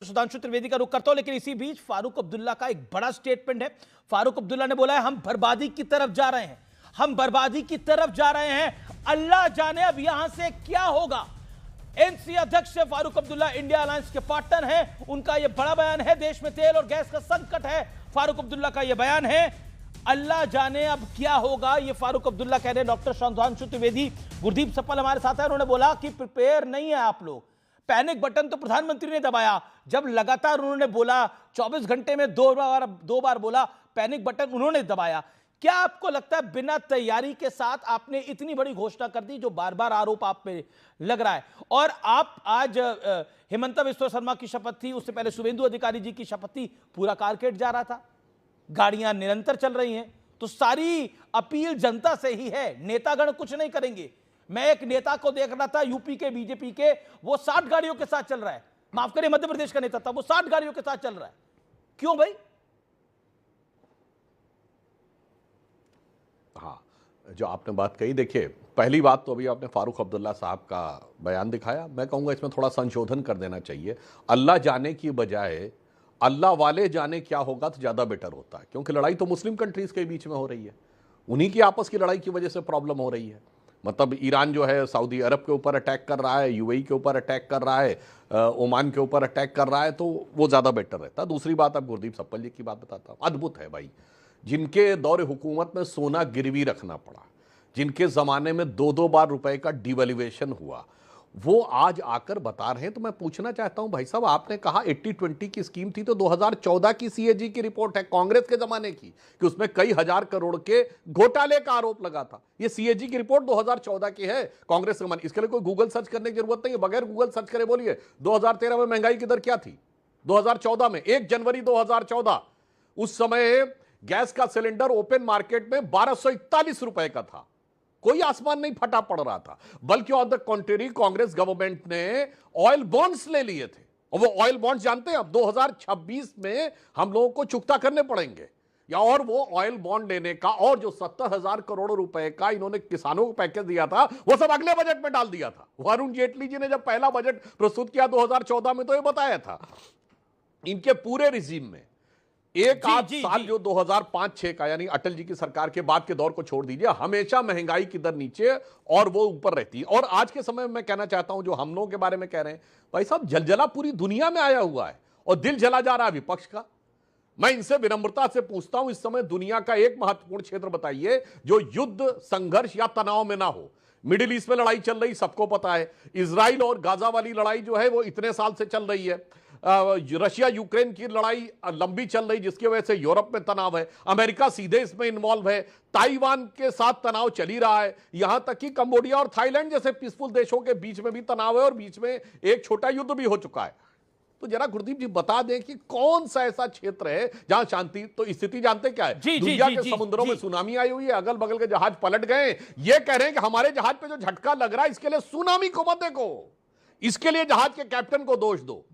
सुधांशु त्रिवेदी का रुख करता हूं, लेकिन इसी बीच फारूक अब्दुल्ला का एक बड़ा स्टेटमेंट है। फारूक अब्दुल्ला ने बोला है हम बर्बादी की तरफ जा रहे हैं, हम बर्बादी की तरफ जा रहे हैं, अल्लाह जाने अब यहां से क्या होगा। एनसी अध्यक्ष फारूक अब्दुल्ला इंडिया अलायंस के पार्टनर हैं, उनका यह बड़ा बयान है। देश में तेल और गैस का संकट है, फारूक अब्दुल्ला का यह बयान है, अल्लाह जाने अब क्या होगा। यह फारूक अब्दुल्ला कह रहे हैं। डॉक्टर सुधांशु त्रिवेदी, गुरदीप सप्पल हमारे साथ है, उन्होंने बोला कि प्रिपेयर नहीं है आप लोग। पैनिक बटन तो प्रधानमंत्री ने दबाया, जब लगातार उन्होंने बोला 24 घंटे में दो बार बोला पैनिक बटन उन्होंने दबाया। क्या आपको लगता है बिना तैयारी के साथ आपने इतनी बड़ी घोषणा कर दी, जो बार बार आरोप आप पे लग रहा है? और आप आज हिमंता बिस्वा शर्मा की शपथ थी, उससे पहले शुभेंदु अधिकारी जी की शपथ थी, पूरा कारकेड जा रहा था, गाड़ियां निरंतर चल रही हैं, तो सारी अपील जनता से ही है, नेतागण कुछ नहीं करेंगे। मैं एक नेता को देख रहा था यूपी के बीजेपी के, वो 60 गाड़ियों के साथ चल रहा है, माफ करिए मध्य प्रदेश का नेता था, वो 60 गाड़ियों के साथ चल रहा है। क्यों भाई? हाँ, जो आपने बात कही, देखिए पहली बात तो अभी आपने फारूक अब्दुल्ला साहब का बयान दिखाया, मैं कहूँगा इसमें थोड़ा संशोधन कर देना चाहिए। अल्लाह जाने की बजाय अल्लाह वाले जाने क्या होगा तो ज़्यादा बेटर होता है, क्योंकि लड़ाई तो मुस्लिम कंट्रीज़ के बीच में हो रही है, उन्हीं की आपस की लड़ाई की वजह से प्रॉब्लम हो रही है। मतलब ईरान जो है सऊदी अरब के ऊपर अटैक कर रहा है, यूएई के ऊपर अटैक कर रहा है, ओमान के ऊपर अटैक कर रहा है, तो वो ज़्यादा बेटर रहता है। दूसरी बात, अब गुरदीप सप्पल जी की बात बताता हूँ, अद्भुत है भाई, जिनके दौरे हुकूमत में सोना गिरवी रखना पड़ा, जिनके ज़माने में 2-2 बार रुपए का डिवैल्यूएशन हुआ, वो आज आकर बता रहे हैं। तो मैं पूछना चाहता हूं भाई साहब, आपने कहा 80-20 की स्कीम थी, तो 2014 की सीएजी की रिपोर्ट है कांग्रेस के जमाने की कि उसमें कई हजार करोड़ के घोटाले का आरोप लगा था। ये सीएजी की रिपोर्ट 2014 की है, कांग्रेस के जमाने। इसके लिए कोई गूगल सर्च करने की जरूरत नहीं है, बगैर गूगल सर्च करे बोलिए 2013 में महंगाई की दर क्या थी, 2014 में 1 जनवरी 2014 उस समय गैस का सिलेंडर ओपन मार्केट में 1241 रुपए का था, कोई आसमान नहीं फटा पड़ रहा था, बल्कि on the contrary Congress government ने ऑयल बॉन्ड्स ले लिए थे। और वो ऑयल बॉन्ड्स जानते हैं अब 2026 में हम लोगों को चुकता करने पड़ेंगे, या और वो ऑयल बॉन्ड लेने का, और जो 70,000 करोड़ रुपए का इन्होंने किसानों को पैकेज दिया था, वो सब अगले बजट में डाल दिया था। अरुण जेटली जी ने जब पहला बजट प्रस्तुत किया 2014 में, तो ये बताया था इनके पूरे रिजीम में एक आध साल जो 2005-6 का, यानी अटल जी की सरकार के बाद के दौर को छोड़ दीजिए, हमेशा महंगाई की दर नीचे और वो ऊपर रहती है। और आज के समय में मैं कहना चाहता हूं, जो हम लोगों के बारे में कह रहे हैं, भाई साहब जलजला पूरी दुनिया में आया हुआ है और दिल जला जा रहा है विपक्ष का। मैं इनसे विनम्रता से पूछता हूं, इस समय दुनिया का एक महत्वपूर्ण क्षेत्र बताइए जो युद्ध, संघर्ष या तनाव में ना हो। मिडिल ईस्ट में लड़ाई चल रही, सबको पता है। इजराइल और गाजा वाली लड़ाई जो है वो इतने साल से चल रही है। रशिया यूक्रेन की लड़ाई लंबी चल रही, जिसकी वजह से यूरोप में तनाव है। अमेरिका सीधे इसमें इन्वॉल्व है। ताइवान के साथ तनाव चल ही रहा है, यहां तक कि कंबोडिया और थाईलैंड जैसे पीसफुल देशों के बीच में भी तनाव है, और बीच में एक छोटा युद्ध भी हो चुका है। तो जरा गुरदीप जी बता दें कि कौन सा ऐसा क्षेत्र है जहां शांति, तो स्थिति जानते क्या है, दुनिया के समुद्रों में सुनामी आई हुई है, अगल बगल के जहाज पलट गए। ये कह रहे हैं कि हमारे जहाज पे जो झटका लग रहा है, इसके लिए सुनामी को मत देखो, इसके लिए जहाज के कैप्टन को दोष दो।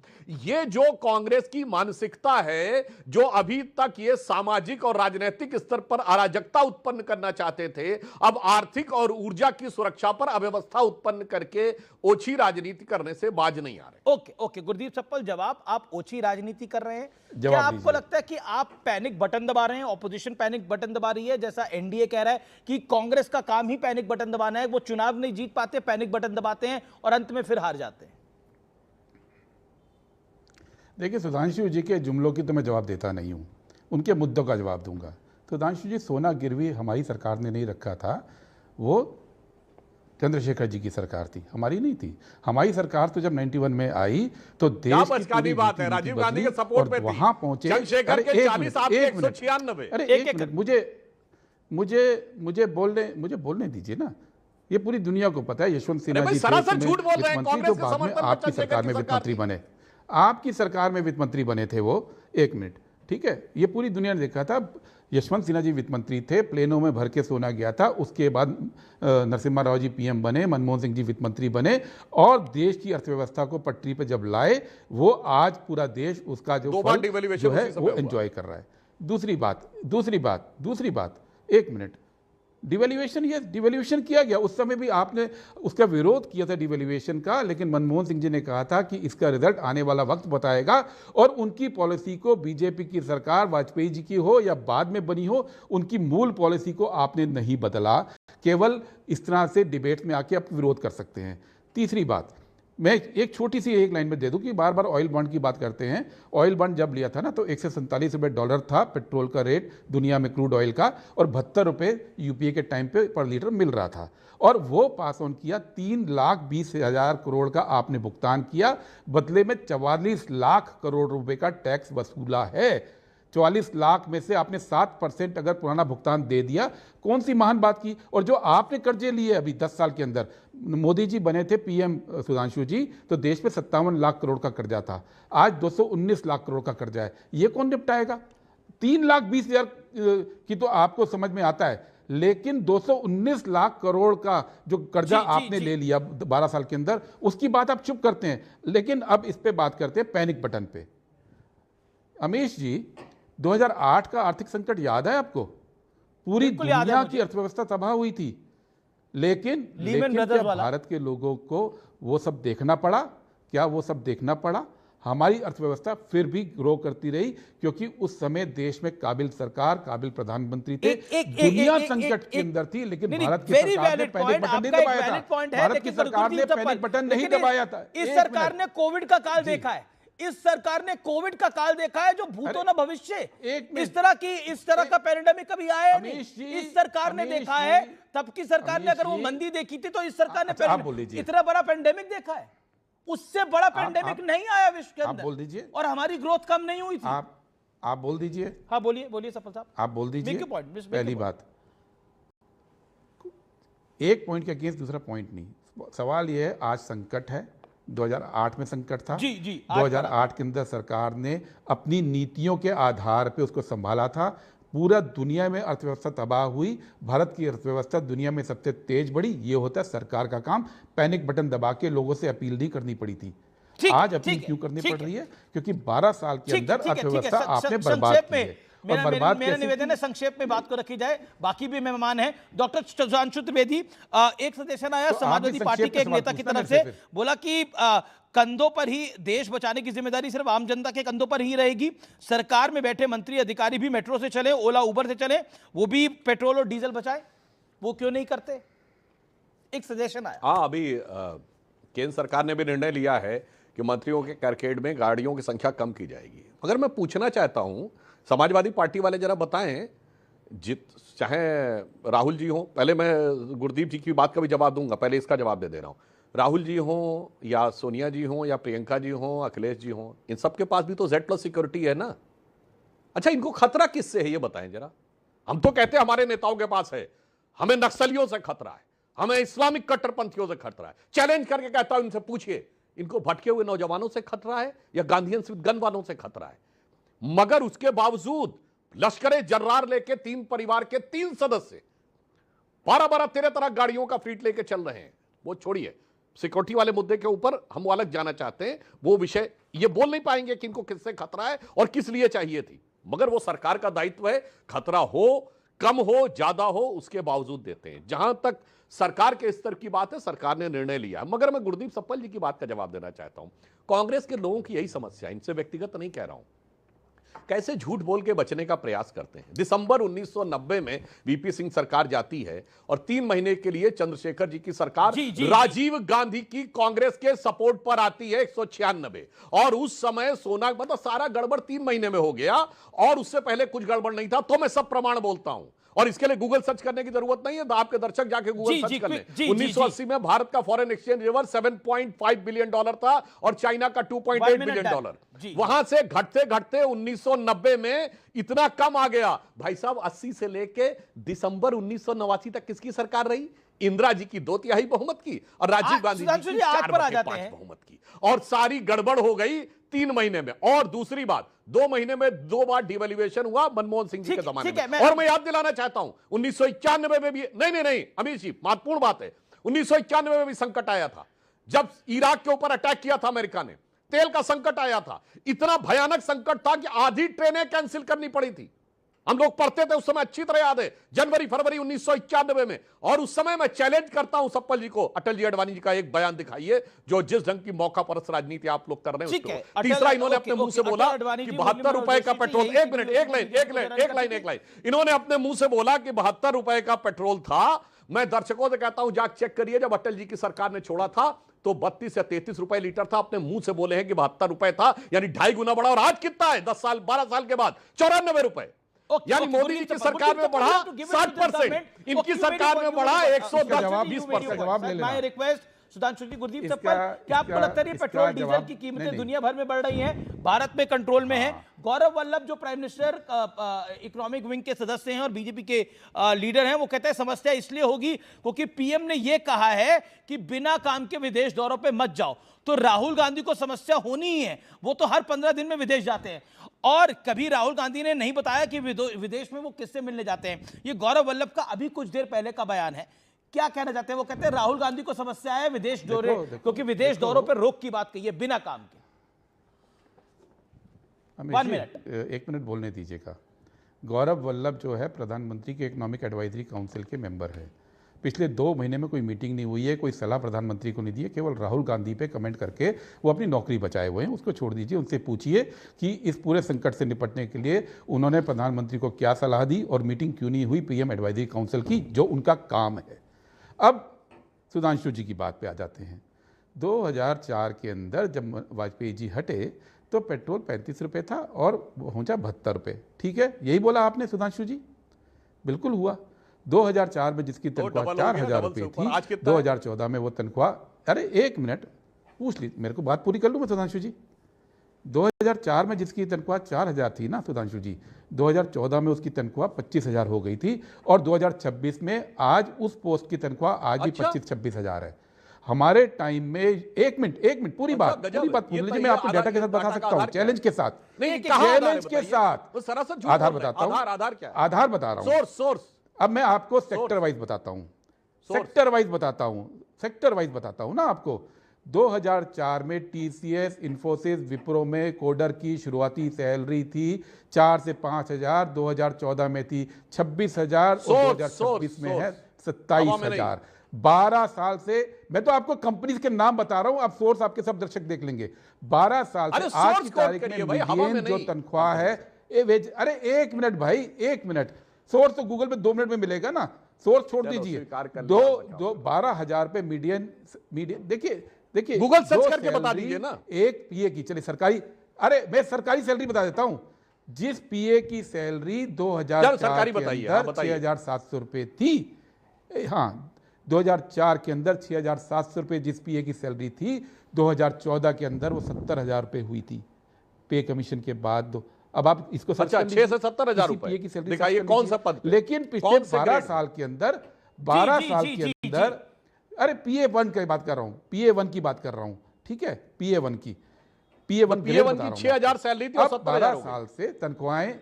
ये जो कांग्रेस की मानसिकता है, जो अभी तक ये सामाजिक और राजनीतिक स्तर पर अराजकता उत्पन्न करना चाहते थे, अब आर्थिक और ऊर्जा की सुरक्षा पर अव्यवस्था उत्पन्न करके ओछी राजनीति करने से बाज नहीं आ रहे। ओके गुरदीप सप्पल, जवाब, आप ओछी राजनीति कर रहे हैं, क्या आपको लगता है कि आप पैनिक बटन दबा रहे हैं, ऑपोजिशन पैनिक बटन दबा रही है, जैसा एनडीए कह रहा है कि कांग्रेस का काम ही पैनिक बटन दबाना है, वो चुनाव नहीं जीत पाते, पैनिक बटन दबाते हैं और अंत में फिर हार जाते हैं? देखिए, सुधांशु जी के जुमलों की तो मैं जवाब देता नहीं हूँ, उनके मुद्दों का जवाब दूंगा। सुधांशु जी, सोना गिरवी हमारी सरकार ने नहीं रखा था, वो चंद्रशेखर जी की सरकार थी, हमारी नहीं थी। हमारी सरकार तो जब 91 में आई तो देश की पूरी बात है, राजीव गांधी के सपोर्ट में वहां पहुंचे। मुझे बोलने दीजिए ना, ये पूरी दुनिया को पता है। यशवंत सिन्हा जी झूठ बोल रहे हैं, जो बाद में आपकी सरकार में वित्त मंत्री बने, आपकी सरकार में वित्त मंत्री बने थे वो। 1 मिनट, ठीक है, ये पूरी दुनिया ने देखा था। यशवंत सिन्हा जी वित्त मंत्री थे, प्लेनों में भर के सोना गया था। उसके बाद नरसिम्हा राव जी पीएम बने, मनमोहन सिंह जी वित्त मंत्री बने, और देश की अर्थव्यवस्था को पटरी पर जब लाए, वो आज पूरा देश उसका जो फल जो है वो एंजॉय कर रहा है। दूसरी बात, 1 मिनट, डिवैल्यूएशन, ये डिवैल्यूएशन किया गया, उस समय भी आपने उसका विरोध किया था डिवैल्यूएशन का, लेकिन मनमोहन सिंह जी ने कहा था कि इसका रिजल्ट आने वाला वक्त बताएगा, और उनकी पॉलिसी को, बीजेपी की सरकार वाजपेयी जी की हो या बाद में बनी हो, उनकी मूल पॉलिसी को आपने नहीं बदला, केवल इस तरह से डिबेट में आके आप विरोध कर सकते हैं। तीसरी बात, मैं एक छोटी सी एक लाइन में दे दूं कि बार बार ऑयल बॉन्ड की बात करते हैं। ऑयल बॉन्ड जब लिया था ना, तो $147 था पेट्रोल का रेट दुनिया में, क्रूड ऑयल का, और ₹72 यूपीए के टाइम पे पर लीटर मिल रहा था, और वो पास ऑन किया। 3,20,000 करोड़ का आपने भुगतान किया, बदले में 44 लाख करोड़ रुपए का टैक्स वसूला है। 44 लाख में से आपने 7% अगर पुराना भुगतान दे दिया, कौन सी महान बात की। और जो आपने कर्जे लिए अभी 10 साल के अंदर, मोदी जी बने थे पीएम सुधांशु जी, तो देश पे 57 लाख करोड़ का कर्जा था, आज 219 लाख करोड़ का कर्जा है। ये कौन निपटाएगा? 3,20,000 की तो आपको समझ में आता है, लेकिन 219 लाख करोड़ का जो कर्जा आपने ले लिया 12 साल के अंदर, उसकी बात आप चुप करते हैं। लेकिन अब इस पे बात करते हैं पैनिक बटन पे। अमीश जी, 2008 का आर्थिक संकट याद है आपको? पूरी दुनिया की अर्थव्यवस्था तबाह हुई थी, लेकिन क्या भारत के लोगों को वो सब देखना पड़ा? क्या वो सब देखना पड़ा? हमारी अर्थव्यवस्था फिर भी ग्रो करती रही, क्योंकि उस समय देश में काबिल सरकार, काबिल प्रधानमंत्री थे। दुनिया संकट के अंदर थी, लेकिन भारत की सरकार ने पैनिक बटन नहीं दबाया था। भारत की सरकार ने पैनिक बटन नहीं दबाया था। इस सरकार ने कोविड का काल देखा है, इस सरकार ने कोविड का काल देखा है, जो भूतो न भविष्य। इस तरह का पैंडेमिक कभी आया नहीं, इस सरकार ने देखा है। तब की सरकार ने अगर वो मंदी देखी थी, तो इस सरकार ने इतना बड़ा पैंडेमिक देखा है, उससे बड़ा पैंडेमिक नहीं आया विश्व के अंदर। बोल दीजिए। और हमारी ग्रोथ कम नहीं हुई थी। आप बोल दीजिए। हाँ बोलिए सफल साहब, आप बोल दीजिए। पहली बात, एक पॉइंट के अगेंस्ट दूसरा पॉइंट नहीं। सवाल यह है, आज संकट है, 2008 में संकट था। जी 2008 के अंदर सरकार ने अपनी नीतियों के आधार पे उसको संभाला था। पूरा दुनिया में अर्थव्यवस्था तबाह हुई, भारत की अर्थव्यवस्था दुनिया में सबसे तेज बढ़ी। ये होता है सरकार का काम। पैनिक बटन दबा के लोगों से अपील नहीं करनी पड़ी थी। आज अपील क्यों करनी पड़ रही है? क्योंकि 12 साल के अंदर अर्थव्यवस्था आपने बर्बाद की है। मेरा निवेदन है संक्षेप में बात को रखी जाए। बाकी भी मेहमान हैं। डॉक्टर सुधांशु त्रिवेदी, एक सजेशन आया समाजवादी पार्टी के एक नेता की तरफ से, बोला कि कंधों पर ही देश बचाने की जिम्मेदारी सिर्फ आम जनता के कंधों पर ही रहेगी। सरकार में बैठे मंत्री अधिकारी भी मेट्रो से चले, ओला उबर से चले, वो भी पेट्रोल और डीजल बचाए, वो क्यों नहीं करते? एक सजेशन आया। हाँ, अभी केंद्र सरकार ने भी निर्णय लिया है कि मंत्रियों के कैरकेड में गाड़ियों की संख्या कम की जाएगी। अगर मैं पूछना चाहता हूं, समाजवादी पार्टी वाले जरा बताएं, चाहे राहुल जी हो, पहले मैं गुरदीप जी की बात का भी जवाब दूंगा, पहले इसका जवाब दे रहा हूं। राहुल जी हो या सोनिया जी हो या प्रियंका जी हो, अखिलेश जी हो, इन सबके पास भी तो Z+ सिक्योरिटी है ना। अच्छा, इनको खतरा किससे है ये बताएं जरा। हम तो कहते हैं हमारे नेताओं के पास है, हमें नक्सलियों से खतरा है, हमें इस्लामिक कट्टरपंथियों से खतरा है। चैलेंज करके कहता हूं, इनसे पूछिए, इनको भटके हुए नौजवानों से खतरा है या गांधीयंस विद गन वालों से खतरा है? मगर उसके बावजूद लश्कर जर्रार लेके 3 परिवार के 3 सदस्य 12-12 13 गाड़ियों का फ्लीट लेके चल रहे हैं। वो छोड़िए, सिक्योरिटी वाले मुद्दे के ऊपर हम अलग जाना चाहते हैं। वो विषय ये बोल नहीं पाएंगे कि इनको किससे खतरा है और किस लिए चाहिए थी, मगर वो सरकार का दायित्व है, खतरा हो, कम हो, ज्यादा हो, उसके बावजूद देते हैं। जहां तक सरकार के स्तर की बात है, सरकार ने निर्णय लिया। मगर मैं गुरदीप सप्पल जी की बात का जवाब देना चाहता हूं। कांग्रेस के लोगों की यही समस्या, इनसे व्यक्तिगत नहीं कह रहा हूं, कैसे झूठ बोल के बचने का प्रयास करते हैं। दिसंबर 1990 में वीपी सिंह सरकार जाती है और 3 महीने के लिए चंद्रशेखर जी की सरकार राजीव गांधी की कांग्रेस के सपोर्ट पर आती है 196, और उस समय सोना मतलब सारा गड़बड़ 3 महीने में हो गया, और उससे पहले कुछ गड़बड़ नहीं था। तो मैं सब प्रमाण बोलता हूं, और इसके लिए गूगल सर्च करने की जरूरत नहीं है, तो आपके दर्शक जाके गूगल सर्च कर लें। 1980 में भारत का फॉरेन एक्सचेंज रिजर्व $7.5 बिलियन था और चाइना का $2.8 बिलियन। वहां से घटते घटते 1990 में इतना कम आ गया। भाई साहब, 80 से लेके दिसंबर 1989 तक किसकी सरकार रही? इंदिरा जी की 2/3 बहुमत की और राजीव गांधी जी की 4/5 बहुमत की, और सारी गड़बड़ हो गई 3 महीने में। और दूसरी बात, 2 महीने में 2 बार डिवैल्यूएशन हुआ मनमोहन सिंह जी के जमाने में। और मैं याद दिलाना चाहता हूं, 1991 में भी नहीं अमीर जी, महत्वपूर्ण बात है, 1991 में भी संकट आया था, जब इराक के ऊपर अटैक किया था अमेरिका ने, तेल का संकट आया था। इतना भयानक संकट था कि आधी ट्रेनें कैंसिल करनी पड़ी थी। हम लोग पढ़ते थे उस समय, अच्छी तरह याद है, जनवरी फरवरी 1991 में। और उस समय मैं चैलेंज करता हूं सप्पल जी को, अटल जी अडवाणी जी का एक बयान दिखाइए जो जिस ढंग की मौका परस्त राजनीति आप लोग कर रहे हैं उसको। तीसरा, इन्होंने अपने मुंह से बोला कि 72 रुपए का पेट्रोल, एक मिनट, एक लाइन, इन्होंने अपने मुंह से बोला कि 72 रुपए का पेट्रोल था। मैं दर्शकों से कहता हूं जाके चेक करिए, जब अटल जी की सरकार ने छोड़ा था तो 32 या 33 रुपए लीटर था। अपने मुंह से बोले हैं कि 72 रुपए था, यानी 2.5 गुना बढ़ा। और आज कितना है? 10 साल 12 साल के बाद 94 रुपए। यानी मोदी जी की सरकार में बढ़ा 60%, इनकी सरकार में बढ़ा 110-20%। जवाब ले लेना। माय रिक्वेस्ट सुधांशु जी, गुरदीप सप्पल, क्या आपको लगता है पेट्रोल डीजल की कीमतें दुनिया भर में बढ़ रही हैं, भारत में कंट्रोल में है? गौरव वल्लभ जो प्राइम मिनिस्टर इकोनॉमिक विंग के सदस्य हैं और बीजेपी के लीडर हैं, वो कहते हैं समस्या इसलिए होगी क्योंकि पीएम ने यह कहा है कि बिना काम के विदेश दौरों पे मत जाओ। तो राहुल गांधी को समस्या होनी ही है, वो तो हर 15 दिन में विदेश जाते हैं। और कभी राहुल गांधी ने नहीं बताया कि विदेश में वो किससे मिलने जाते हैं। ये गौरव वल्लभ का अभी कुछ देर पहले का बयान है। क्या कहना चाहते हैं? वो कहते हैं राहुल गांधी को समस्या है विदेश दौरे, क्योंकि विदेश दौरों पर रोक की बात कही है बिना काम के। 1 मिनट, 1 मिनट बोलने दीजिएगा। गौरव वल्लभ जो है प्रधानमंत्री के इकोनॉमिक एडवाइजरी काउंसिल के मेंबर है। पिछले 2 महीने में कोई मीटिंग नहीं हुई है, कोई सलाह प्रधानमंत्री को नहीं दी है, केवल राहुल गांधी पे कमेंट करके वो अपनी नौकरी बचाए हुए हैं। उसको छोड़ दीजिए, उनसे पूछिए कि इस पूरे संकट से निपटने के लिए उन्होंने प्रधानमंत्री को क्या सलाह दी और मीटिंग क्यों नहीं हुई पीएम एडवाइजरी काउंसिल की, जो उनका काम है। अब सुधांशु जी की बात पे आ जाते हैं। 2004 के अंदर जब वाजपेयी जी हटे तो पेट्रोल 35 रुपये था और पहुंचा 72 रुपये। ठीक है, यही बोला आपने सुधांशु जी, बिल्कुल हुआ। 2004 में जिसकी तनख्वाह 4,000 रुपये थी, 2014 में वो तनख्वाह, अरे 1 मिनट पूछ ली, मेरे को बात पूरी कर लूँ मैं सुधांशु जी। 2004 में जिसकी तनख्वाह 4,000 थी ना सुधांशु जी, 2014 में उसकी तनख्वाह 25,000 हो गई थी। और 2026 में आज उस पोस्ट की तनख्वाह आज भी 25-26 हज़ार है। हमारे टाइम में, एक मिनट पूरी बात पूछ लीजिए, मैं आपको डाटा के साथ बता सकता हूँ, चैलेंज के साथ, चैलेंज के साथ आधार बताता हूँ, आधार बता रहा हूँ, सोर्स। अब मैं आपको सेक्टर वाइज बताता हूँ, सेक्टर वाइज बताता हूँ ना आपको। 2004 में टीसीएस, इन्फोसिस, विप्रो में कोडर की शुरुआती सैलरी थी 4 से 5 हज़ार, 2014 में थी 26,000 और 2026 में है 27,000। 12 साल से, मैं तो आपको कंपनीज के नाम बता रहा हूं, आप सोर्स आपके सब दर्शक देख लेंगे। 12 साल से आज की तारीख में मीडियन जो तनख्वाह है, अरे 1 मिनट भाई, 1 मिनट, सोर्स तो गूगल पे 2 मिनट में मिलेगा ना, सोर्स छोड़ दीजिए। 12,000 पे मीडियन, देखिए गूगल सर्च करके बता दीजिए ना। एक पीए की, चलिए सरकारी, अरे मैं सरकारी सैलरी बता देता हूं। जिस पीए की सैलरी 2004 के अंदर 6,700 रुपए थी, हाँ 2004 के अंदर 6,700 रुपए जिस पीए की सैलरी थी, 2014 के अंदर वो 70,000 रुपए हुई थी पे कमीशन के बाद। अब आप इसको 6 से 70,000 रुपए की सैलरी दिखाइए, कौन सा पद? लेकिन पिछले 12 साल के अंदर, 12 साल के अंदर, अरे PA1 की बात कर रहा हूं, PA1 की बात कर रहा हूं, ठीक है, PA1 की 6,000 सैलरी थी और 70,000 साल से तनख्वाहें,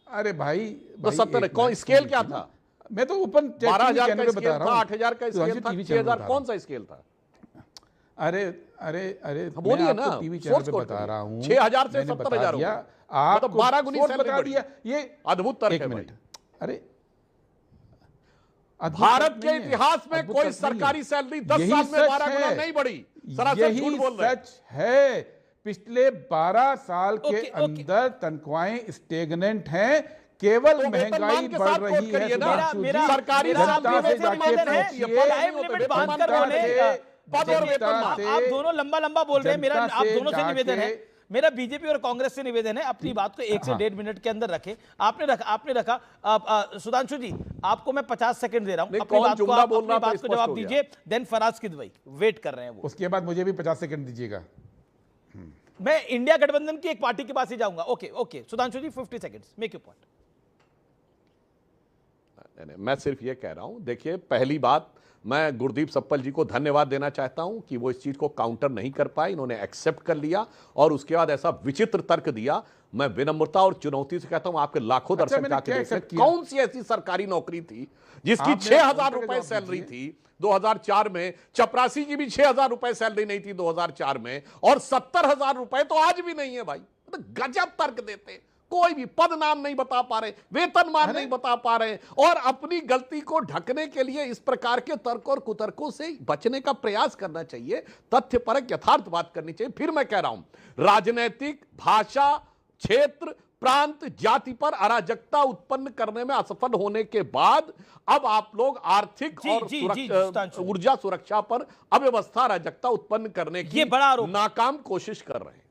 अरे भाई तो 70, कौन स्केल क्या था? मैं तो ओपन 12,000 का स्केल था, 8,000 का स्केल था, 6,000 कौन सा स्केल था? अरे बोलिए ना, टीवी चैनल पे बता रहा हूं, 6,000 से 70,000 आपको 12 गुनी बता दिया। ये अद्भुत तर्क है भाई। अरे भारत के इतिहास में कोई सरकारी सैलरी 10 साल में 12 गुना नहीं बढ़ी। सरासर झूठ बोल रहे हैं। सच है, पिछले 12 साल के अंदर तनख्वाहें स्टेगनेंट हैं, केवल तो महंगाई बढ़ रही है। सरकारी आप दोनों लंबा बोल रहे हैं, मेरा आप दोनों से निवेदन है, मेरा बीजेपी और कांग्रेस से निवेदन है, अपनी बात को 1 से 1.5 मिनट के अंदर रखें। आपने रखा सुधांशु जी, आपको मैं 50 सेकंड दे रहा हूं, अपनी बात को जवाब दीजिए। देन फराज किदवई वेट कर रहे हैं, वो उसके बाद मुझे भी 50 सेकंड दीजिएगा। मैं इंडिया गठबंधन की एक पार्टी के पास ही जाऊंगा। Okay Sudhanshu ji 50 seconds, make your point. मैं सिर्फ ये कह रहा हूं, देखिए पहली बात, मैं गुरदीप सप्पल जी को धन्यवाद देना चाहता हूं कि वो इस चीज को काउंटर नहीं कर पाए, इन्होंने एक्सेप्ट कर लिया और उसके बाद ऐसा विचित्र तर्क दिया। मैं विनम्रता और चुनौती से कहता हूं, आपके लाखों दर्शक जाके देखें, कौन सी ऐसी सरकारी नौकरी थी जिसकी 6,000 रुपए सैलरी थी 2004 में? चपरासी की भी 6,000 रुपए सैलरी नहीं थी 2004 में, और 70,000 रुपए तो आज भी नहीं है भाई। तो गजब तर्क देते, कोई भी पद नाम नहीं बता पा रहे, वेतनमान नहीं बता पा रहे, और अपनी गलती को ढकने के लिए इस प्रकार के तर्क और कुतर्कों से बचने का प्रयास करना चाहिए। तथ्यपरक यथार्थ बात करनी चाहिए। फिर मैं कह रहा हूं, राजनीतिक, भाषा, क्षेत्र, प्रांत, जाति पर अराजकता उत्पन्न करने में असफल होने के बाद अब आप लोग आर्थिक और ऊर्जा सुरक्षा पर अव्यवस्था, अराजकता उत्पन्न करने की ये बड़ा आरोप नाकाम कोशिश कर रहे हैं।